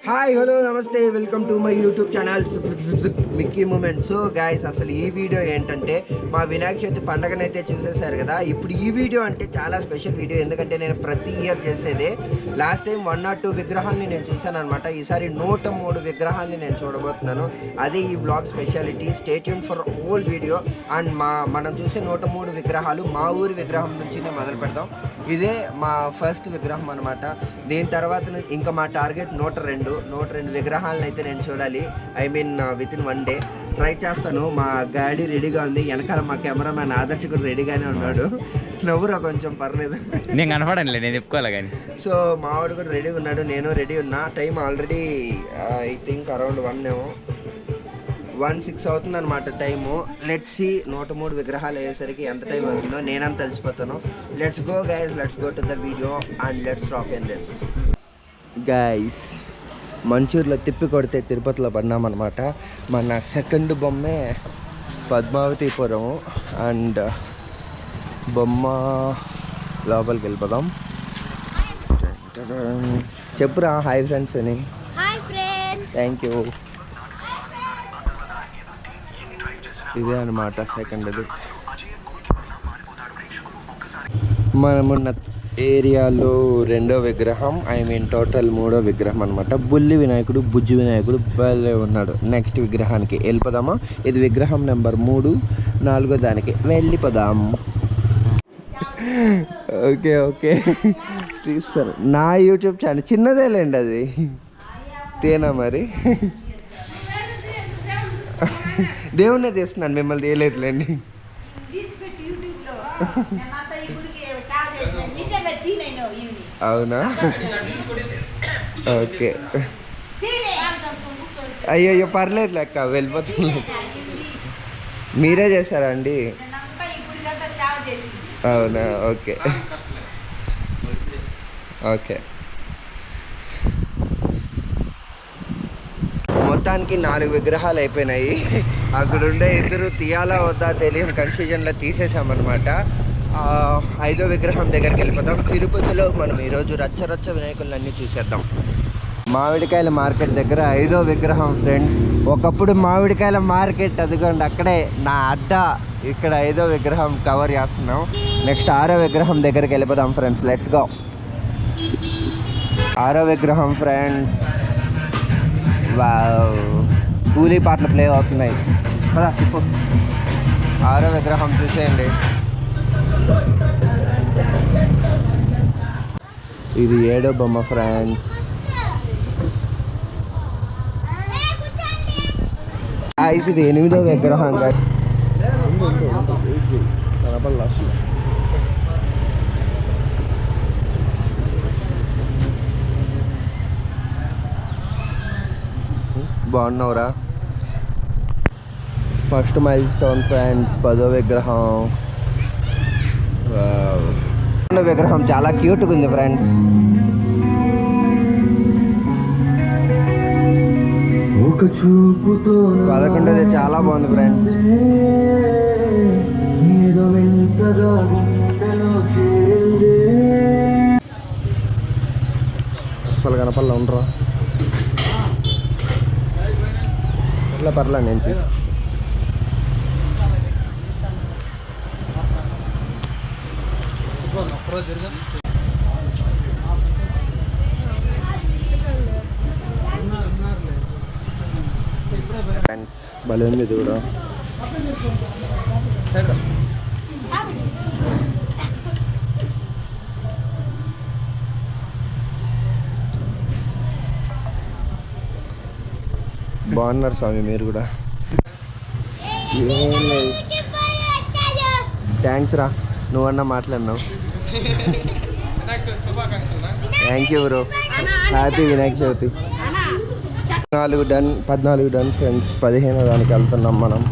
Hi hello నమస్తే welcome to my YouTube channel Mickey moment. So guys, అసలు ఈ video ఏంటంటే మా వినాయక చవితి పండగనైతే చూసేశారు కదా. ఇప్పుడు ఈ వీడియో అంటే చాలా స్పెషల్ వీడియో, ఎందుకంటే నేను ప్రతి ఇయర్ చేసేదే. లాస్ట్ టైం 1 or 2 విగ్రహాలని నేను చూశాను అనమాట. ఈసారి 103 విగ్రహాలని నేను చూడబోతున్నాను. అదే ఈ vlog speciality. Stay tune for whole video. And మనం చూసే 103 విగ్రహాలు మా ఊరి విగ్రహం నుంచి మొదలు పెడతాం. ఇదే మా ఫస్ట్ విగ్రహం అనమాట. దీని తర్వాత ఇంకా మా టార్గెట్ 102 విగ్రహాలను అయితే నేను చూడాలి. I mean with in 1 day try చేస్తాను. మా గాడి రెడీగా ఉంది, వెనకాల మా కెమెరామ్యాన్ ఆదర్శ్ కూడా రెడీగానే ఉన్నాడు. నవ్వురా కొంచెం, పర్లేదు. నేను కనపడనులే, నేను చెప్పుకోవాలి కానీ. సో మావాడు కూడా రెడీగా ఉన్నాడు, నేను రెడీ ఉన్నా. Time already I think around 1:06 అవుతుంది అనమాట టైము. లెట్స్ సీ 103 విగ్రహాలు అయ్యేసరికి ఎంత టైం అవుతుందో నేనంత తెలిసిపోతాను. Let's go guys, let's go to the video and let's rock in this. Guys, మంచూర్లో తిప్పి కొడితే తిరుపతిలో పడినామన్నమాట. మన సెకండ్ బొమ్మే పద్మావతిపురం. అండ్ బొమ్మ లోపలికి వెళ్ళిపోదాం. చెప్పురా హాయ్ ఫ్రెండ్స్ అని. Thank you. ఇదే అనమాట సెకండ్. మనమున్న ఏరియాలో 2వ విగ్రహం, ఐ మీన్ టోటల్ 3వ విగ్రహం అనమాట. బుల్లి వినాయకుడు, బుజ్జి వినాయకుడు భలే ఉన్నాడు. నెక్స్ట్ విగ్రహానికి వెళ్ళిపోదామా? ఇది విగ్రహం నెంబర్ 3. 4వ దానికి వెళ్ళిపోదాం. ఓకే ఓకే, తీస్తాను. నా యూట్యూబ్ ఛానల్ చిన్నదేలేండి, అది తేనా మరి. దేవుణ్ణే తీస్తున్నాను, మిమ్మల్ని తీయలేదులేండి. అవునా? ఓకే. అయ్యో పర్లేదు లెక్క, వెళ్ళిపోతుంది. మీరే చేశారా అండి? అవునా? Okay okay. మొత్తానికి 4 విగ్రహాలు అయిపోయినాయి. అక్కడ ఉండే ఇద్దరు తీయాలా వద్దా తెలియని కన్ఫ్యూజన్లో తీసేసామన్నమాట. 5వ విగ్రహం దగ్గరికి వెళ్ళిపోతాం. తిరుపతిలో మనం ఈరోజు రచ్చరచ్చ వినాయకులన్నీ చూసేద్దాం. మామిడికాయల మార్కెట్ దగ్గర 5వ విగ్రహం ఫ్రెండ్స్. ఒకప్పుడు మామిడికాయల మార్కెట్, అదిగోండి అక్కడే నా అడ్డా. ఇక్కడ 5వ విగ్రహం కవర్ చేస్తున్నాం. నెక్స్ట్ 6వ విగ్రహం దగ్గరికి వెళ్ళిపోదాం ఫ్రెండ్స్. Let's go. 6వ విగ్రహం ఫ్రెండ్స్. కూలీ పాటలు ప్లే అవుతున్నాయి కదా. 6వ విగ్రహం చూసేయండి. ఇది 7వ బొమ్మ ఫ్రెండ్స్. ఇది 8వ విగ్రహం. బాగున్నావురా? First milestone friends. 10వ విగ్రహం. విగ్రహం చాలా క్యూట్గా ఉంది ఫ్రెండ్స్. 11ది చాలా బాగుంది ఫ్రెండ్స్. అసలు కనపల్ల ఉండరా? ఇట్లా పర్లే, నేను తీసు. ఫ్రెండ్స్ భలే ఉంది ఇది కూడా. బాగున్నారు స్వామి మీరు కూడా. థ్యాంక్స్ రా, నువ్వన్నా మాట్లాడినావు. Thank you bro. Happy Vinayaka Chavithi. 14 done friends. 15వ దానికి వెళ్తున్నాం మనం.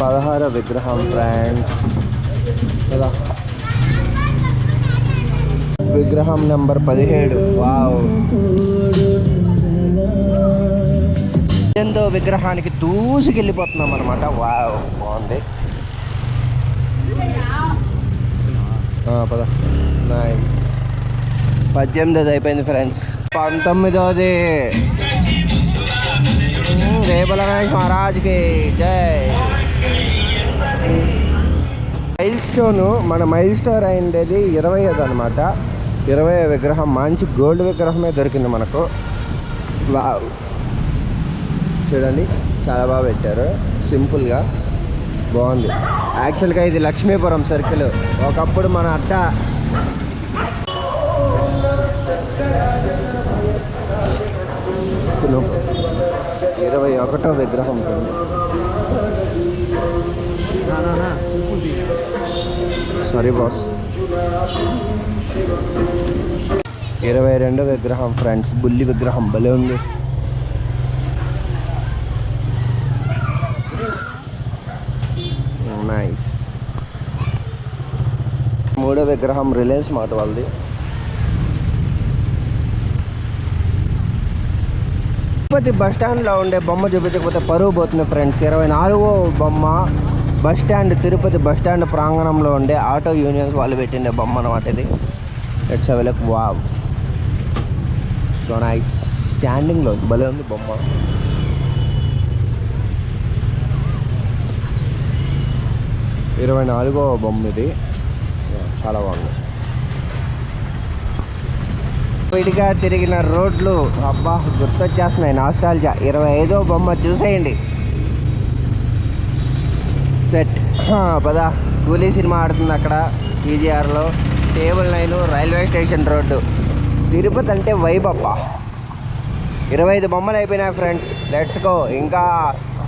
పదహార విగ్రహం ఫ్రెండ్స్ కదా. విగ్రహం నెంబర్ 17. వావ్, ఎంతో విగ్రహానికి దూసుకెళ్ళిపోతున్నాం అనమాట. వావ్, బాగుంది. పద. నైస్. 18ది అయిపోయింది ఫ్రెండ్స్. 19ది. రేపల గణేష్ మహారాజ్కి జై. మన మైల్ స్టోన్ అయింది 20ది అనమాట. 20 విగ్రహం మంచి గోల్డ్ విగ్రహమే దొరికింది మనకు. వావ్, చూడండి చాలా బాగా పెట్టారు, సింపుల్గా బాగుంది. యాక్చువల్గా ఇది లక్ష్మీపురం సర్కిల్, ఒకప్పుడు మన అడ్డ. 21వ విగ్రహం ఫ్రెండ్స్. Sorry boss. 22వ విగ్రహం ఫ్రెండ్స్. బుల్లి విగ్రహం భలే ఉంది. నైస్. 3వ విగ్రహం రిలయన్స్ మార్ట్ వాళ్ళది. తిరుపతి బస్ స్టాండ్లో ఉండే బొమ్మ చూపించకపోతే పరువు పోతుంది ఫ్రెండ్స్. 24వ బొమ్మ bus stand, Tirupati bus stand ప్రాంగణంలో ఉండే ఆటో యూనియన్స్ వాళ్ళు పెట్టిండే బొమ్మ అనమాట ఇది. Let's have a look. Wow, so nice. స్టాండింగ్లో భలే ఉంది బొమ్మ. ఇరవై 24వ బొమ్మ ఇది, చాలా బాగుంది. విడిగా తిరిగిన రోడ్లు అబ్బా గుర్తొచ్చేస్తున్నాయి, నాస్టాల్జియా. 25వ బొమ్మ చూసేయండి. సెట్. పద. కూలీ సినిమా ఆడుతుంది అక్కడ ఈజీఆర్లో. టేబుల్ 9 రైల్వే స్టేషన్ రోడ్డు. తిరుపతి అంటే వైబ్ అబ్బా. 25 బొమ్మలు అయిపోయినాయి ఫ్రెండ్స్. Let's go. ఇంకా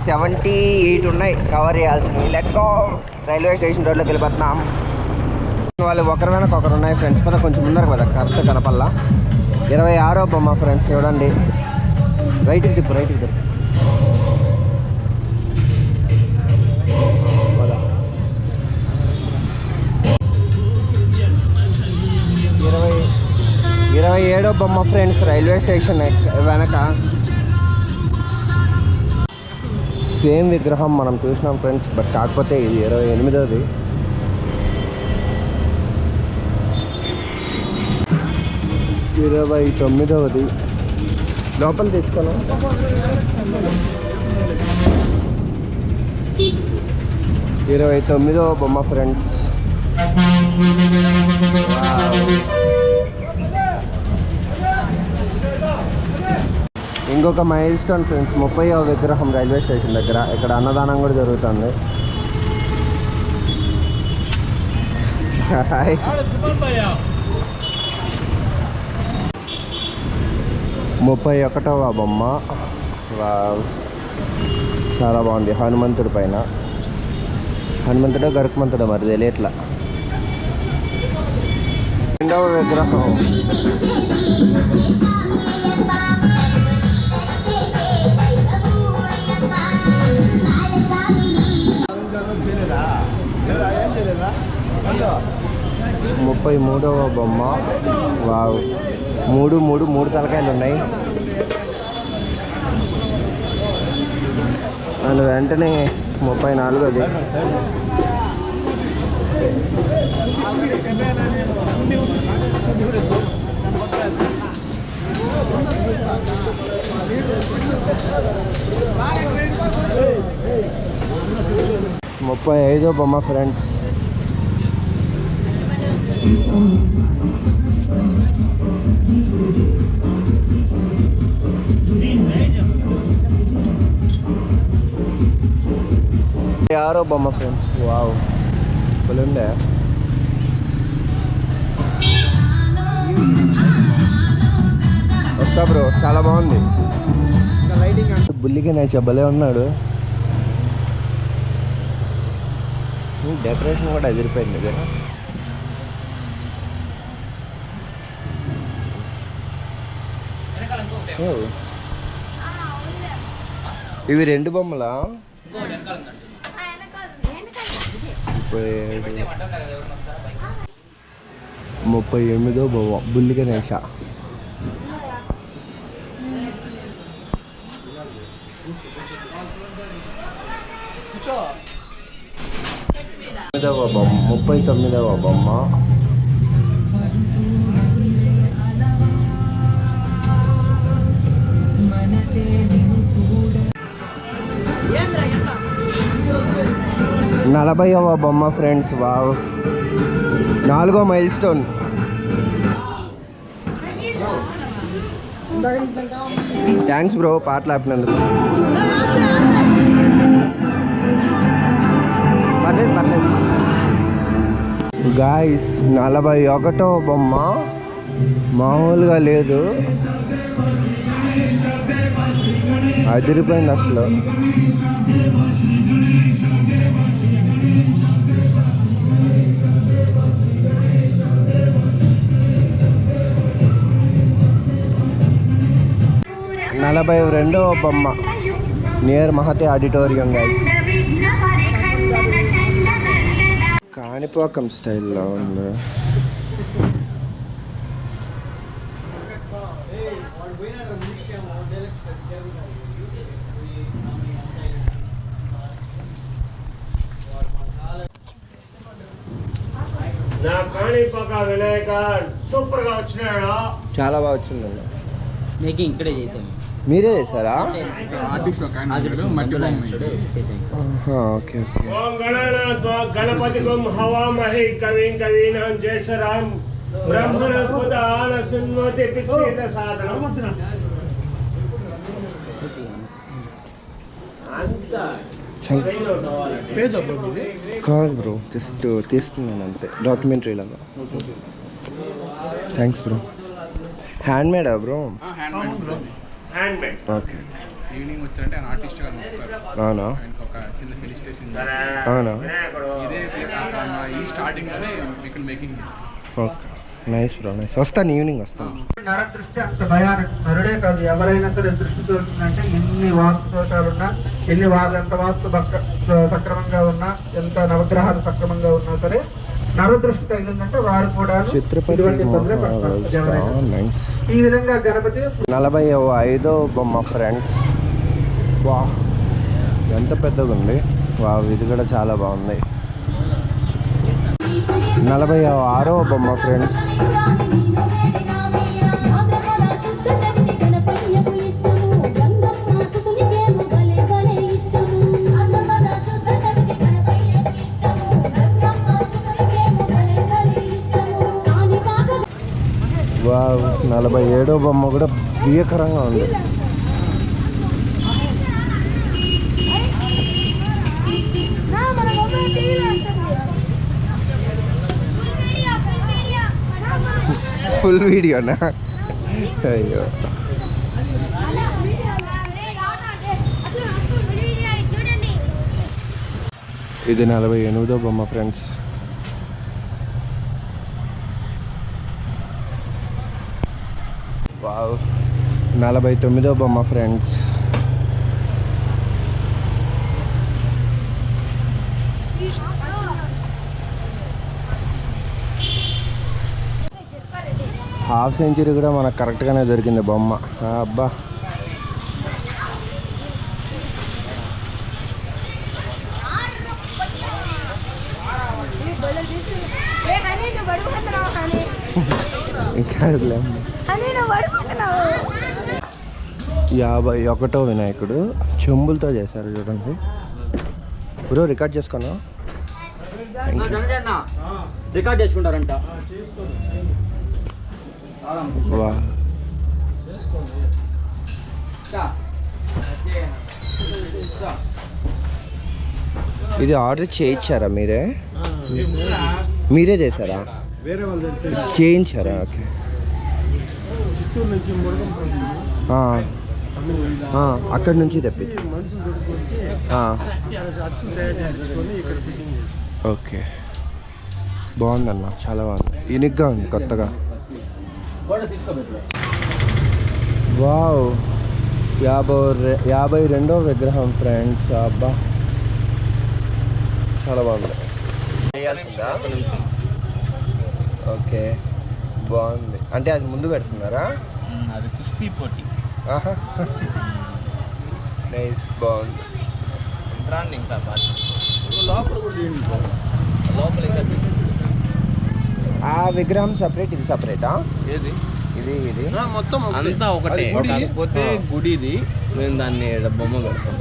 78 ఉన్నాయి కవర్ చేయాల్సినవి. Let's go. రైల్వే స్టేషన్ రోడ్లోకి వెళ్ళిపోతున్నాం. వాళ్ళు ఒకరి వెనక ఒకరు ఉన్నాయి ఫ్రెండ్స్. పద కొంచెం ముందర పద, కరెక్ట్ కనపల్లా. 26వ బొమ్మ ఫ్రెండ్స్, చూడండి. రైట్కి తిప్పు, రైట్కి తిప్పు. 27వ బొమ్మ ఫ్రెండ్స్, రైల్వే స్టేషన్ వెనక. సేమ్ విగ్రహం మనం చూసినాం ఫ్రెండ్స్, బట్ కాకపోతే ఇది 28ది. 29ది లోపల తీసుకోను. 29వ బొమ్మ ఫ్రెండ్స్. ఇంకొక మైల్ స్టోన్ ఫ్రెండ్స్, 30వ విగ్రహం రైల్వే స్టేషన్ దగ్గర. ఇక్కడ అన్నదానం కూడా జరుగుతుంది. 31వ బొమ్మ. చాలా బాగుంది. హనుమంతుడి పైన. హనుమంతుడో గరుత్మంతుడో మరి తెలియట్లా. 2వ విగ్రహం. ముప్పై 33వ బొమ్మ. వావ్, మూడు తలకాయలు ఉన్నాయి. అండ్ వెంటనే 34ది. ముప్పై 35వ బొమ్మ ఫ్రెండ్స్. ఆరో బొమ్మ ఫ్రెండ్స్. వావ్, ఉండే. వస్తా బ్రో, చాలా బాగుంది. బుల్లికి నేచ భలే ఉన్నాడు. డెకరేషన్ కూడా ఎదిరిపోయింది కదా. ఇవి 2 బొమ్మలా? 37. 38వ బొమ్మ బుల్లి గణేష. బొమ్మ 39వ బొమ్మ. నలభైవ బొమ్మ ఫ్రెండ్స్. వావ్, 4వ మైల్ స్టోన్. థ్యాంక్స్ బ్రో పాటలు ఆపినందుకు. పర్లేదు. గాయస్ 41వ బొమ్మ మామూలుగా లేదు, అదిరిపోయింది అసలు. నలభై 42వ బొమ్మ నియర్ మహతే ఆడిటోరియం గైస్. కాణిపాకం స్టైల్లో ఉంది. నా కాణిపాక వినాయక సూపర్ గా వచ్చినాడు. చాలా బాగా వచ్చిందండి. మేకింగ్ ఇక్కడే చేసాము. మీరే చేశారా? ఓకే. ఓం గణనాథ గణపతి గం హవామహి కవిం కవీనాం జయసరాం బ్రహ్మణస్పదాన సున్వతి పిచ్చిత సాధనం. కాదు బ్రో, జస్ట్ తీస్తున్నాను అంతే, డాక్యుమెంటరీ లాగా. Thanks bro. హ్యాండ్ మేడా బ్రో? ఓకే. ఈవినింగ్ వచ్చారంటే ఆయన ఆర్టిస్ట్ గా వస్తారు. అవునా? ఆయనకు ఒక చిన్న ఫెలిసిటేషన్. అవునా? ఇదే ఈ స్టార్టింగ్ లోనే ఇక్కడ మేకింగ్ చేస్తాం. Okay, nice bro, nice. వస్తాను, ఈవినింగ్ వస్తాను. నరదృష్టి అంత భయానక. నరుడే కాదు, ఎవరైనా సరే దృష్టి తోలుతుందంటే ఎన్ని వాస్తు దోషాలున్నా, ఎంత వాస్తు సక్రమంగా ఉన్నా, ఎంత నవగ్రహాలు సక్రమంగా ఉన్నా సరే నరదృష్టి తగిలిందంటే వారు కూడా ఇటువంటి ఇబ్బందులే పడతారు. ఈ విధంగా గణపతి 45వ బొమ్మ ఫ్రెండ్స్. వా, ఎంత పెద్దగా ఉంది. వా, ఇది కూడా చాలా బాగుంది. 46వ బొమ్మ ఫ్రెండ్స్. వా, 47వ బొమ్మ కూడా భీకరంగా ఉంది. ఫుల్ వీడియోనా? అయ్యో. ఇది 48వ బొమ్మ ఫ్రెండ్స్. వావ్, 49వ బొమ్మ ఫ్రెండ్స్. హాఫ్ సెంచరీ కూడా మనకు కరెక్ట్గానే దొరికింది బొమ్మ. అబ్బా, ఇంకా 51వ వినాయకుడు చెంబులతో చేశారు చూడండి. బ్రో రికార్డ్ చేసుకున్నా? రికార్డ్ చేసుకుంటారంట. వా, ఇది ఆర్డర్ చేయించారా మీరే చేశారా? చేయించారా? ఓకే. అక్కడి నుంచి తెప్పించి. ఓకే, బాగుందన్న, చాలా బాగుంది, యూనిక్గా ఉంది, కొత్తగా. వావ్, 52వ విగ్రహం ఫ్రెండ్స్. అబ్బా, చాలా బాగుంది. ఓకే, బాగుంది. అంటే అది ముందు పెడుతున్నారా? అది కుస్తీ పోటీ. నైస్, బాగుంది. రాండి ఇంకా లోపల ఆ విగ్రహం సపరేట్, ఇది సపరేటా? ఏది ఇది ఇది మొత్తం అంతా ఒకటే, కాకపోతే గుడిది మేము దాన్ని బొమ్మ పెడతాం.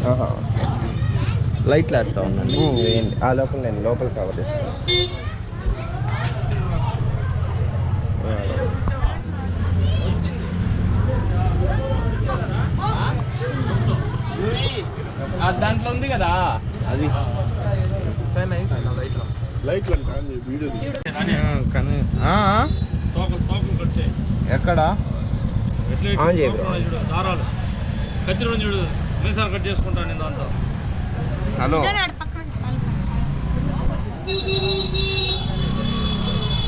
లైట్లు వేస్తా ఉన్నాను. వేయండి. ఆ లోపల నేను లోపల కవర్ చేస్తాను. దాంట్లో ఉంది కదా అది లైట్లు ఎక్కడ ఆన్ చేయ బ్రో. దారాలు కత్తిలో చూడు, మీసాలు కట్ చేసుకుంటాను నేను దాంతో. Hello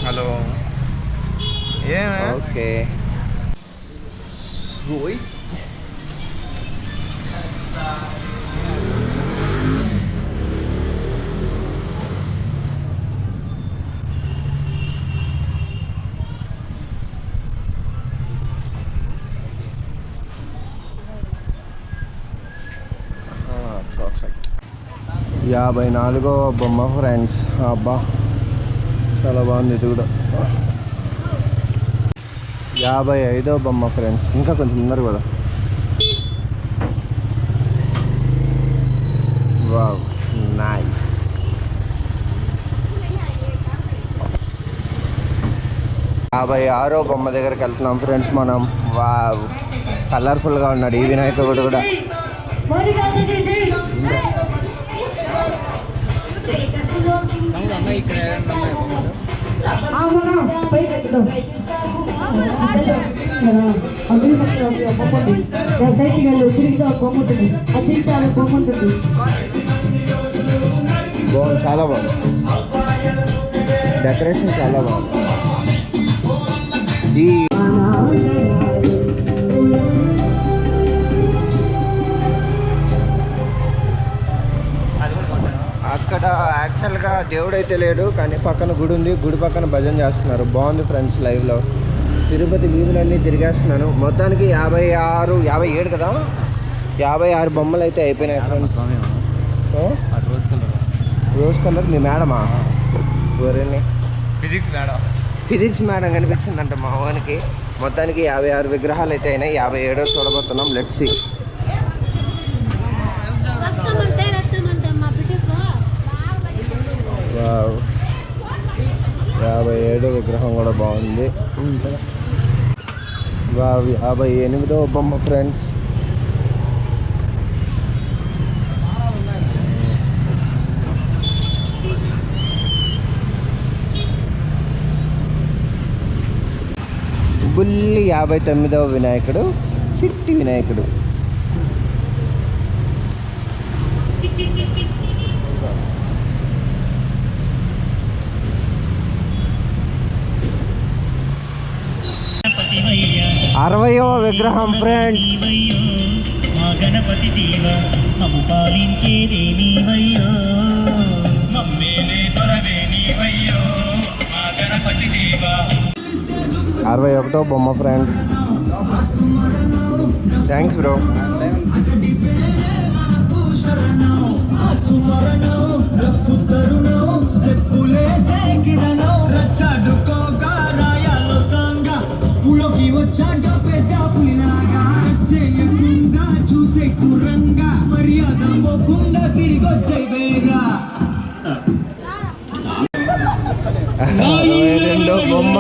hello okay. పర్ఫెక్ట్. 54వ బొమ్మ ఫ్రెండ్స్. అబ్బా చాలా బాగుంది. ఇది కూడా 55వ బొమ్మ ఫ్రెండ్స్. ఇంకా కొంచెం ఉన్నారు కదా. Wow, nice. 56వ బొమ్మ దగ్గరికి వెళ్తున్నాం ఫ్రెండ్స్ మనం. వావ్, కలర్ఫుల్గా ఉన్నాడు ఈ వినాయకుడు కూడా. బాగుంది, చాలా బాగుంది. డెకరేషన్ చాలా బాగుంది. అక్కడ యాక్చువల్గా దేవుడు అయితే లేడు, కానీ పక్కన గుడి ఉంది. గుడి పక్కన భజన చేస్తున్నారు. బాగుంది ఫ్రెండ్స్. లైవ్లో తిరుపతి వీధులన్నీ తిరిగేస్తున్నాను. మొత్తానికి 57 కదా, 56 బొమ్మలు అయితే అయిపోయినాయి ఫ్రెండ్స్. రోజ్ కలర్ మీ మేడమా? ఎవరండి? ఫిజిక్స్ మేడం కనిపించిందంట మా వానికి. మొత్తానికి 56 విగ్రహాలు అయితే అయినాయి. 57 చూడబోతున్నాం. Let's see. 57 విగ్రహం కూడా బాగుంది. 58వ బొమ్మ ఫ్రెండ్స్. బుల్లి 59వ వినాయకుడు, చిట్టి వినాయకుడు. అరవయవ విగ్రహం ఫ్రెండ్స్. గణపతి దేవ మమ్ము పాలించేదే నీవయ్యో, మమ్మేలే దొరవే నీవయ్యో మా గణపతి దేవ. 61వ బొమ్మ ఫ్రెండ్స్. Thanks bro. వచ్చాక పెద్ద పులిలాగా చేయకుండా చూసే దూరంగా మర్యాద పోకుండా తిరిగి వచ్చే బేగా. 62వ బొమ్మ.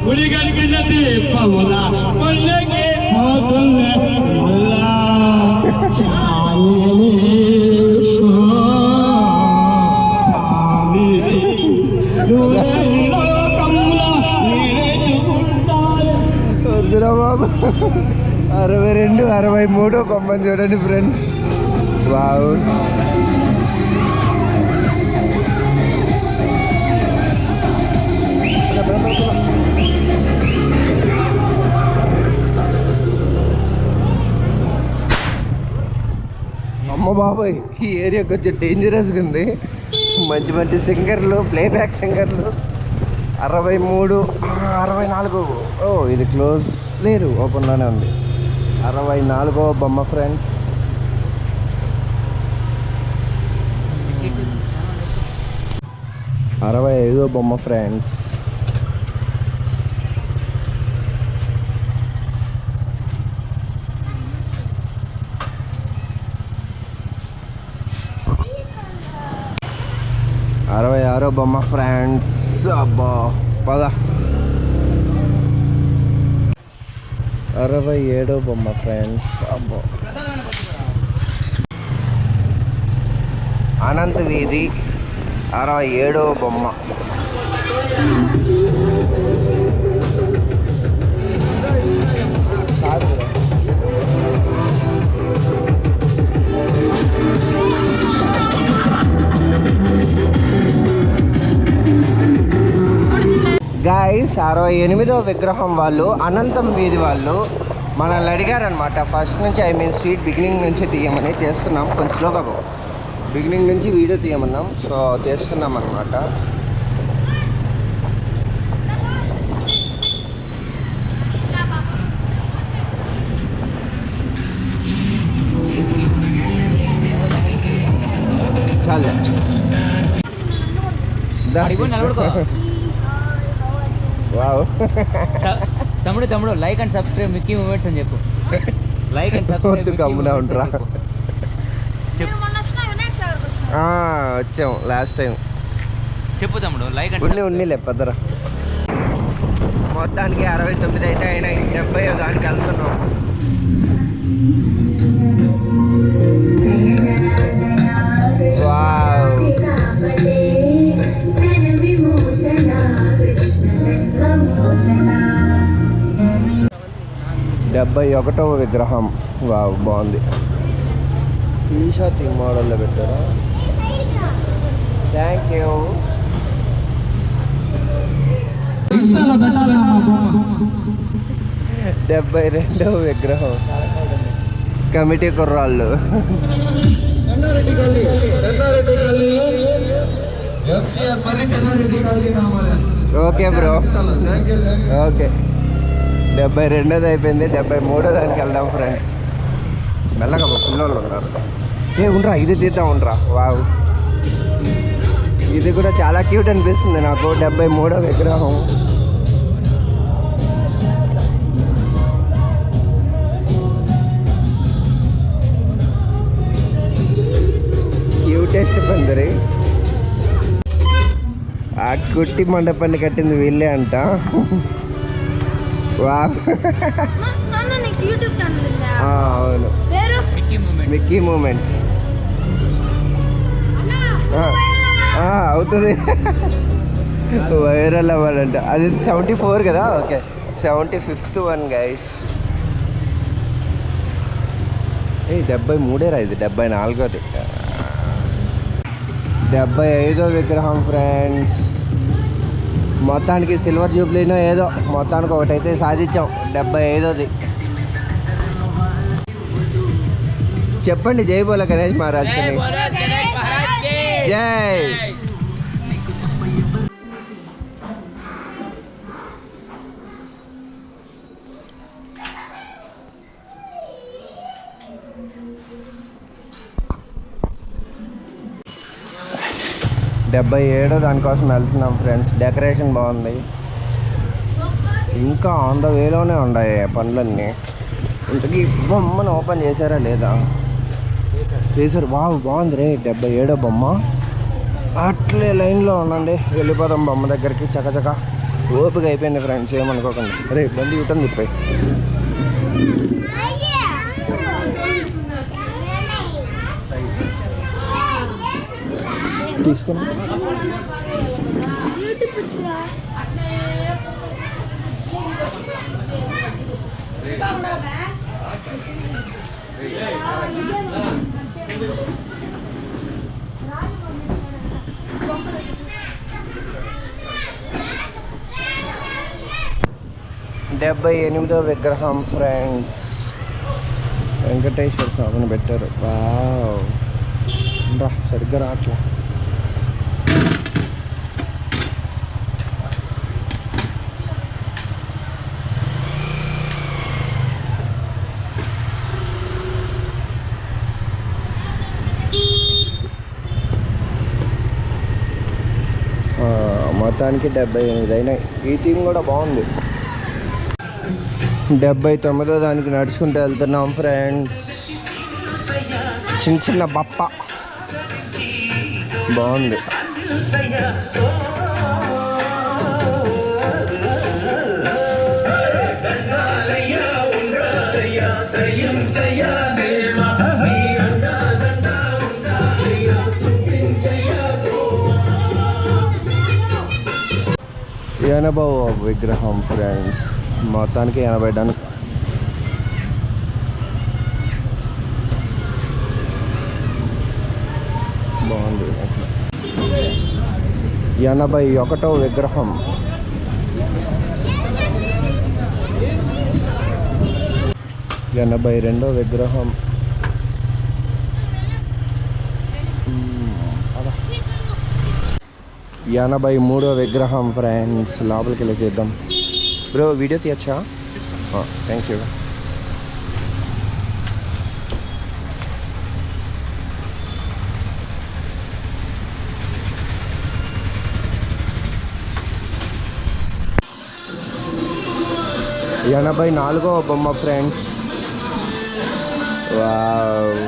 గుడి కనిపించిన దీపముల పల్లెకి పోతుంది. బాబు 62, 63 బొమ్మను చూడండి ఫ్రెండ్స్. వావ్, అమ్మో అమ్మ బాబాయ్, ఈ ఏరియా కొంచెం డేంజరస్గా ఉంది. మంచి మంచి సింగర్లు, ప్లేబ్యాక్ సింగర్లు. 63, 64. ఓ ఇది క్లోజ్ లేదు, ఓపెన్లోనే ఉంది. 64వ బొమ్మ ఫ్రెండ్స్. అరవై 65వ బొమ్మ ఫ్రెండ్స్. అరవై 66వ బొమ్మ ఫ్రెండ్స్. అబ్బా పద. 67వ బొమ్మ ఫ్రెండ్స్. అబ్బా అనంత వీధి 67వ బొమ్మ. గైస్ 68వ విగ్రహం వాళ్ళు, అనంతం వీధి వాళ్ళు మనల్ని అడిగారనమాట. ఫస్ట్ నుంచి స్ట్రీట్ బిగినింగ్ నుంచి తీయమని చేస్తున్నాం. కొంచెం స్లోగా బిగినింగ్ నుంచి వీడియో తీయమన్నాం, సో చేస్తున్నాం అనమాట. చాలే వావ్. తమ్ముడు like and subscribe Mickey moments అని చెప్పు. లైక్ అండ్ సబ్స్క్రైబ్ కమ్మునా ఉంటారా? వచ్చాం లాస్ట్ టైం. చెప్పు తమ్ముడు. లైక్ అండ్ ఉన్నిలే పెద్దరా. మొత్తానికి 69 అయితే అయినాయి. 70 దానికి వెళ్తున్నాం. వావ్. 71వ విగ్రహం. వావ్ బాగుంది. ఈషా థీమ్ మోడల్లో పెట్టారా? Thank you. 72వ విగ్రహం. కమిటీ కుర్రాళ్ళు. Okay bro, okay. 72ది అయిపోయింది. 73వ దానికి వెళ్దాం ఫ్రెండ్స్. మెల్లగా పిల్లలు ఉన్నారు. ఉండరా, ఇది తీద్దాం ఉండరా. వావ్, ఇది కూడా చాలా క్యూట్ అనిపిస్తుంది నాకు. 73వ విగ్రహం. క్యూటెస్ట్ పందిరి. ఆ కుట్టి మండపాన్ని కట్టింది వీళ్ళే అంట. వావ్. అవును, మిక్కీ మూమెంట్స్. అవుతుంది. వైరల్ అవ్వాలంట. అది 74 కదా. Okay, 75th one guy's. 73 రా ఇది. 74ది. 75వ విగ్రహం ఫ్రెండ్స్. మొత్తానికి సిల్వర్ జూబ్లీనో ఏదో మొత్తానికి ఒకటైతే సాధించాం. 75ది. చెప్పండి జై బోల గణేష్ మహారాజ్ కి జై. డెబ్బై ఏడో దానికోసం వెళ్తున్నాం ఫ్రెండ్స్. డెకరేషన్ బాగుంది. ఇంకా ఆన్ ద వేలోనే ఉన్నాయి పనులన్నీ. ఇంతకీ బొమ్మను ఓపెన్ చేశారా లేదా? చేశారు. వావ్ బాగుంది రే. 77వ బొమ్మ. అట్లే లైన్లో ఉండండి, వెళ్ళిపోదాం బొమ్మ దగ్గరికి. చకచక ఓపిక అయిపోయింది ఫ్రెండ్స్, ఏమనుకోకండి. రే బండి యూటర్న్ తిప్పాయి. తీసుకుని డెబ్బై 78వ విగ్రహం ఫ్రెండ్స్. వెంకటేశ్వర స్వామిని పెట్టారు. వావ్. సరిగ్గా రావట్లే. మొత్తానికి 78 అయినాయి. ఈ థీమ్ కూడా బాగుంది. 79వ దానికి నడుచుకుంటూ వెళ్తున్నాం ఫ్రెండ్స్. చిన్న చిన్న బప్ప బాగుంది. ఎనభవ విగ్రహం ఫ్రెండ్స్. మొత్తానికి 80 డన్. బాగుంది. 81వ విగ్రహం. ఎనభై 82వ విగ్రహం. 83వ విగ్రహం ఫ్రెండ్స్. లోపలికి వెళ్ళి చేద్దాం. బ్రో వీడియో తీయచ్చా? Thank you. ఎనభై 84వ బొమ్మ ఫ్రెండ్స్. వావ్,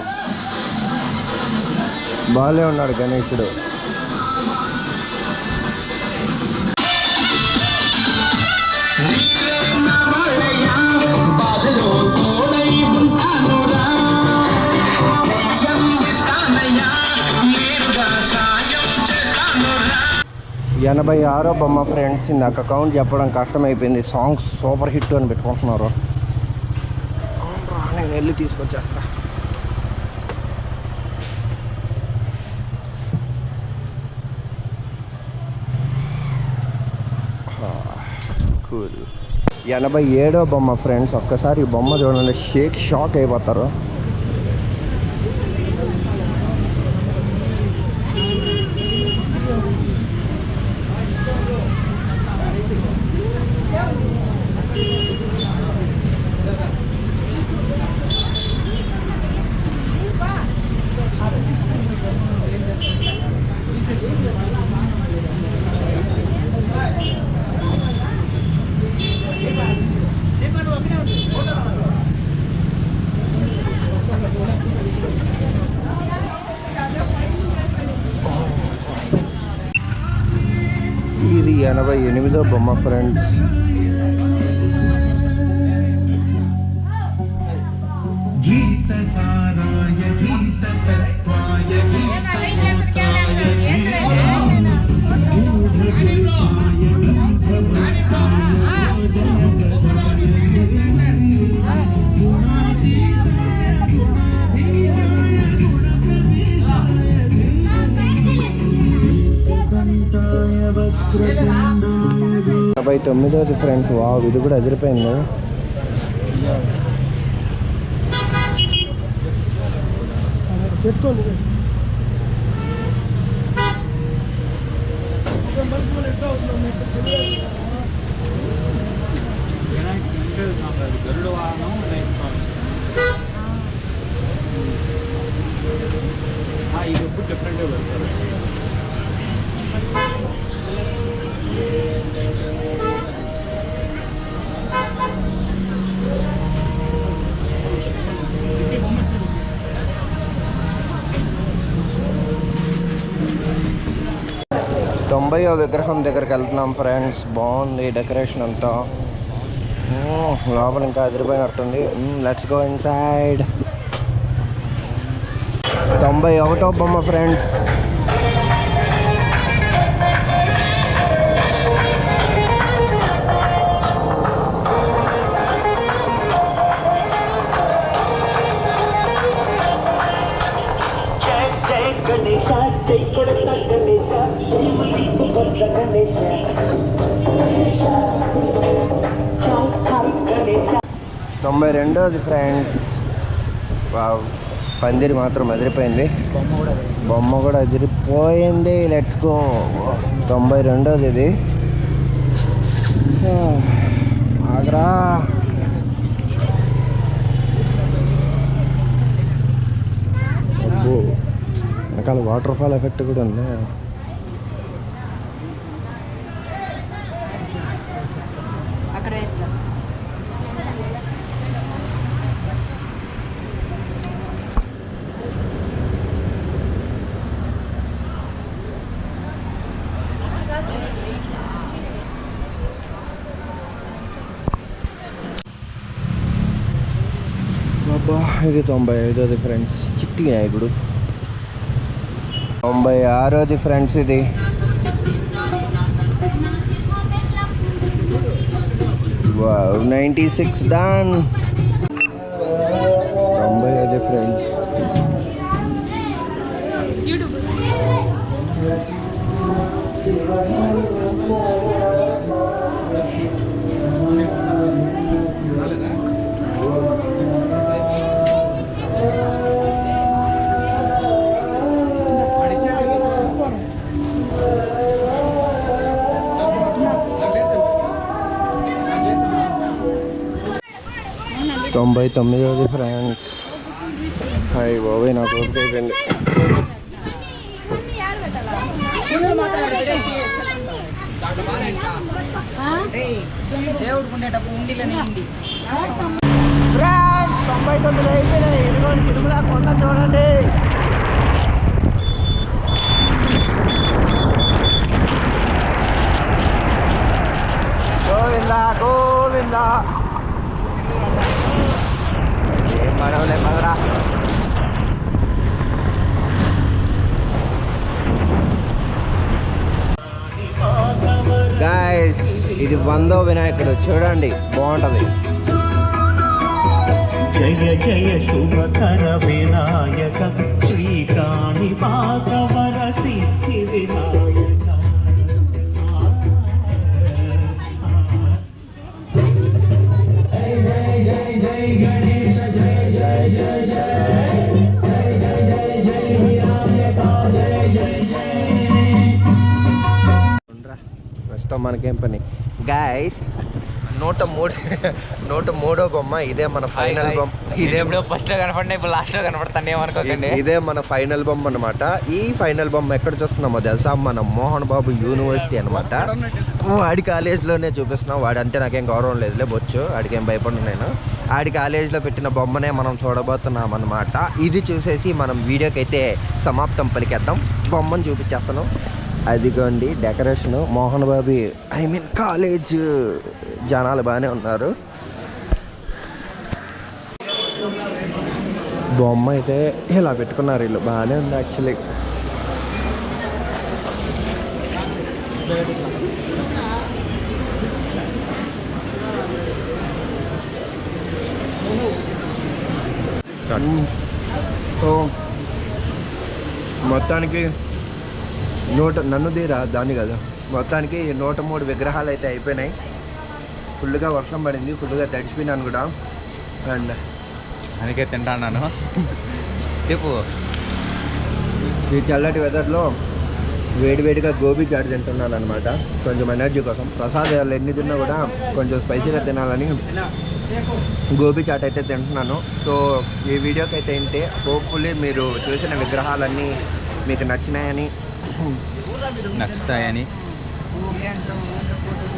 బాగానే ఉన్నాడు గణేశుడు. ఎనభై 86వ బొమ్మ ఫ్రెండ్స్. నాకు అకౌంట్ చెప్పడం కష్టమైపోయింది. సాంగ్స్ సూపర్ హిట్ అని పెట్టుకుంటున్నారు. నేను వెళ్ళి తీసుకొచ్చేస్తా. కూల్. 87వ బొమ్మ ఫ్రెండ్స్. ఒక్కసారి ఈ బొమ్మ చూడండి, షాక్ అయిపోతారు. ఇది 88వ బొమ్మ ఫ్రెండ్స్. గీత సారాయ గీత తత్వాయ యాభై 89వ ఫ్రెండ్స్. వావ్, ఇది కూడా అదిరిపోయింది. చెప్పుకోండి. గరుడ వాహనం ఇది ఎప్పుడు డిఫరెంట్గా పెడతారు. తొంభైవ విగ్రహం దగ్గరికి వెళ్తున్నాం ఫ్రెండ్స్. బాగుంది డెకరేషన్ అంతా. లోపల ఇంకా అదిరిపోయినట్టుంది. Let's go inside. 91వ బొమ్మ ఫ్రెండ్స్. తొంభై 92ది ఫ్రెండ్స్. వావ్, పందిరి మాత్రం అదిరిపోయింది, బొమ్మ కూడా బొమ్మ కూడా అదిరిపోయింది. Let's go. 92ది ఇది. ఆగ్రా. అబ్బో, వెనకాల వాటర్ ఫాల్ ఎఫెక్ట్ కూడా ఉంది. అక్కడ వేస్తా. అబ్బా, ఇది 95ది ఫ్రెండ్స్, చిట్టి వినాయకుడు. 96ది ఫ్రెండ్స్ ఇది. Wow, 96 done. 95ది ఫ్రెండ్స్. తొంభై 99ది ఫ్రెండ్స్. హాయ్ బాబాయ్, నాకు ఓపిక అయిపోయింది. దేవుడు ఉండేటప్పుడు ఉండిలోనే ఉంది. 99 అయిపోయినాయి. ఇదిగోండి తిరుమల కొండ చూడండి. గోవిందా గోవిందా. ఏం పడవలే పదరా. గాయ్స్, ఇది 100వ వినాయకుడు చూడండి, బాగుంటది. జయ జయ శుభకర వినాయక శ్రీకాణి పాకవర సిద్ధి వినాయక. ప్రస్తుతం మనకేం పని గాయస్. 103వ బొమ్మ ఇదే మన ఫైనల్ బొమ్మ. ఇదే ఫస్ట్ లో కనపడినా ఇప్పుడు లాస్ట్ లో కనపడతాను ఏమనుకోకండి. ఇదే మన ఫైనల్ బొమ్మ అనమాట. ఈ ఫైనల్ బొమ్మ ఎక్కడ చూస్తున్నామో తెలుసా? మన మోహన్ బాబు యూనివర్సిటీ అనమాట. వాడి కాలేజ్లోనే చూపిస్తున్నాం. వాడంటే నాకేం గౌరవం లేదులే, బొచ్చు, వాడికేం భయపడను నేను. ఆడి కాలేజ్లో పెట్టిన బొమ్మనే మనం చూడబోతున్నాం అనమాట. ఇది చూసేసి మనం వీడియోకి అయితే సమాప్తం పలికేద్దాం. బొమ్మను చూపించేస్తాను. అదిగోండి డెకరేషను. మోహన్ బాబు కాలేజ్ జనాలు బాగానే ఉన్నారు. బొమ్మ అయితే ఇలా పెట్టుకున్నారు వీళ్ళు, బాగానే ఉంది యాక్చువల్లీ. సో మొత్తానికి నన్ను తీరా దాన్ని కదా, మొత్తానికి 103 విగ్రహాలు అయితే అయిపోయినాయి. ఫుల్గా వర్షం పడింది, ఫుల్గా తడిచిపోయినాను కూడా. అండ్ అందుకే తింటాను చెప్పు. ఈ చల్లటి వెదర్లో వేడివేడిగా గోబీ చాట్ తింటున్నాను అనమాట, కొంచెం ఎనర్జీ కోసం. ప్రసాదాలు ఎన్ని తిన్నా కూడా కొంచెం స్పైసీగా తినాలని గోబీ చాట్ అయితే తింటున్నాను. సో ఈ వీడియోకి అయితే ఇంతే. హోప్ఫుల్లీ మీరు చూసిన విగ్రహాలన్నీ మీకు నచ్చినాయని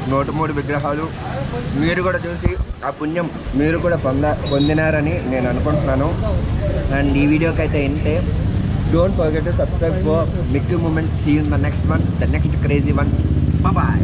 103 విగ్రహాలు మీరు కూడా చూసి ఆ పుణ్యం మీరు కూడా పొందినారని నేను అనుకుంటున్నాను. అండ్ ఈ వీడియోకి అయితే ఇంతే. Don't forget to subscribe for Mickey moments. See you in the next one, the next crazy one. Bye.